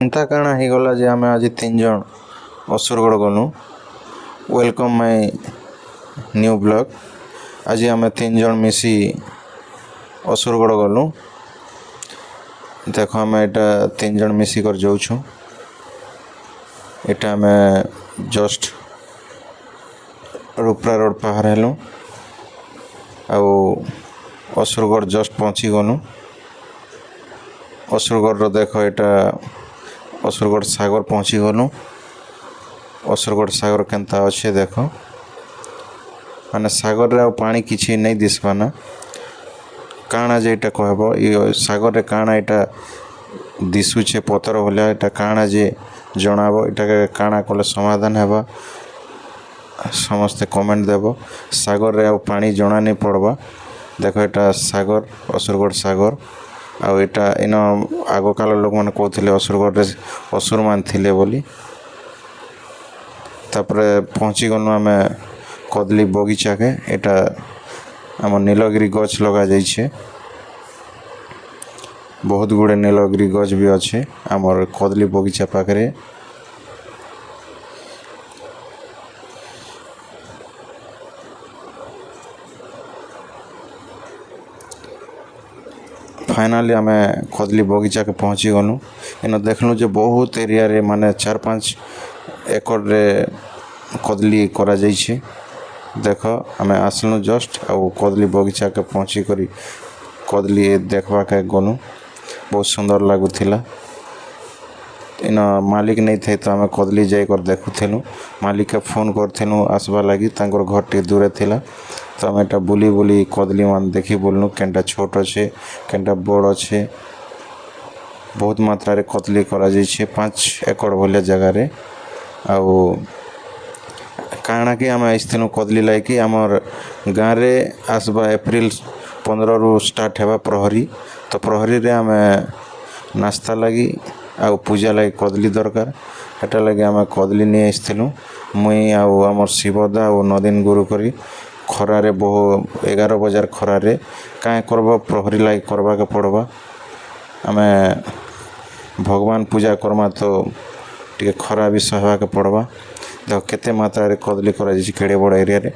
ଏନ୍ତା କାଣା ହେଇଗଲା ଯେ ଆମେ ଆଜି 3 ଜଣ ଅସୁରଗଡ଼ ଗଲୁ। ୱେଲକମ୍ ମାଇ ନ୍ୟୁ ବ୍ଲଗ୍। ଆଜି ଆମେ 3 ଜଣ ମିଶି ଅସୁରଗଡ଼ ଗଲୁ। ଦେଖ ଆମେ ଏଇଟା 3 ଜଣ ମିଶିକରି ଯାଉଛୁ। ଏଇଟା ଆମେ ଜଷ୍ଟ ରୁପ୍ରା ରୋଡ଼ ପାହାର ହେଲୁ ଆଉ ଅସୁରଗଡ଼ ଜଷ୍ଟ ପହଞ୍ଚି ଗଲୁ। ଅସୁରଗଡ଼ର ଦେଖ ଏଇଟା ଅସୁରଗଡ଼ ସାଗର ପହଞ୍ଚି ଗଲୁ। ଅସୁରଗଡ଼ ସାଗର କେନ୍ତା ଅଛେ ଦେଖ, ମାନେ ସାଗରରେ ଆଉ ପାଣି କିଛି ନାଇଁ ଦିଶବା ନା। କାଣା ଯେ ଏଇଟା କହିବ ଇ ସାଗରରେ କାଣା ଏଇଟା ଦିଶୁଛେ ପଥର ଭଳିଆ, ଏଇଟା କାଣା ଯେ ଜଣାବ, ଏଇଟାକେ କାଣା କଲେ ସମାଧାନ ହେବା ସମସ୍ତେ କମେଣ୍ଟ ଦେବ। ସାଗରରେ ଆଉ ପାଣି ଜଣା ନାଇଁ ପଡ଼ବା। ଦେଖ ଏଇଟା ସାଗର, ଅସୁରଗଡ଼ ସାଗର। ଆଉ ଏଇଟା ଇନ ଆଗକାଳ ଲୋକମାନେ କହୁଥିଲେ ଅସୁରଗଡ଼ରେ ଅସୁରମାନେ ଥିଲେ ବୋଲି। ତାପରେ ପହଞ୍ଚି ଗଲୁ ଆମେ କଦଳୀ ବଗିଚାକେ। ଏଇଟା ଆମ ନୀଳଗିରି ଗଛ ଲଗାଯାଇଛେ। ବହୁତ ଗୁଡ଼େ ନୀଳଗିରି ଗଛ ବି ଅଛେ ଆମର କଦଳୀ ବଗିଚା ପାଖରେ। फाइनाली आमे कदली बगीचा के पहुँची गलु। इन देखलु जे बहुत एरिया रे माने 4-5 एकड़ रे कदली करा जाइछे। देख आमे आसलु जस्ट आउ कदली बगीचा के पहुँची करी कदली देखबा के गलु। बहुत सुंदर लागुथिला। इन मालिक नहीं थे तो आमे कदली जाई कर देखुथेनु। मालिक के फोन करथेनु आसबा लगी, तांकर घर टे दूरे थिला। तो आम एटा बुली बुली कदली मान देखी बोलनु केनटा छोट अच्छे केनटा बड़ अच्छे। बहुत मात्रा रे कदली करा जाइछे 5 एकड़ भले जगह रे। आउ काଣା कि आम आइथिनु कदली लाइकी आमर गाँव रे आसबा एप्रिल 15 रु स्टार्ट हेबा प्रहरी। तो प्रहरी रे आम नाश्ता लगी आउ पूजा लगी कदली दरकार। हेटा लगी आम कदली नहीं आइथिनु। मुई आउ आमर शिवदा आउ नदीन गुरु करी खरारे बहु 11 बजार खरारे काँ करब प्रहरी लाइक करवा के पड़वा। आमे भगवान पूजा करमा तो टिके खरा भी सहवा के पड़वा। देख केते मात्रा रे कदली करा जाइछे केड़े बड़ एरिया रे।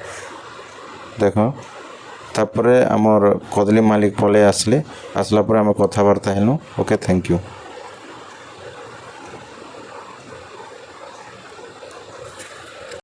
देख तापरे आमर कदली मालिक पले आसले, आसला पर आमे कथाबार्ता हेलु। Okay, thank you.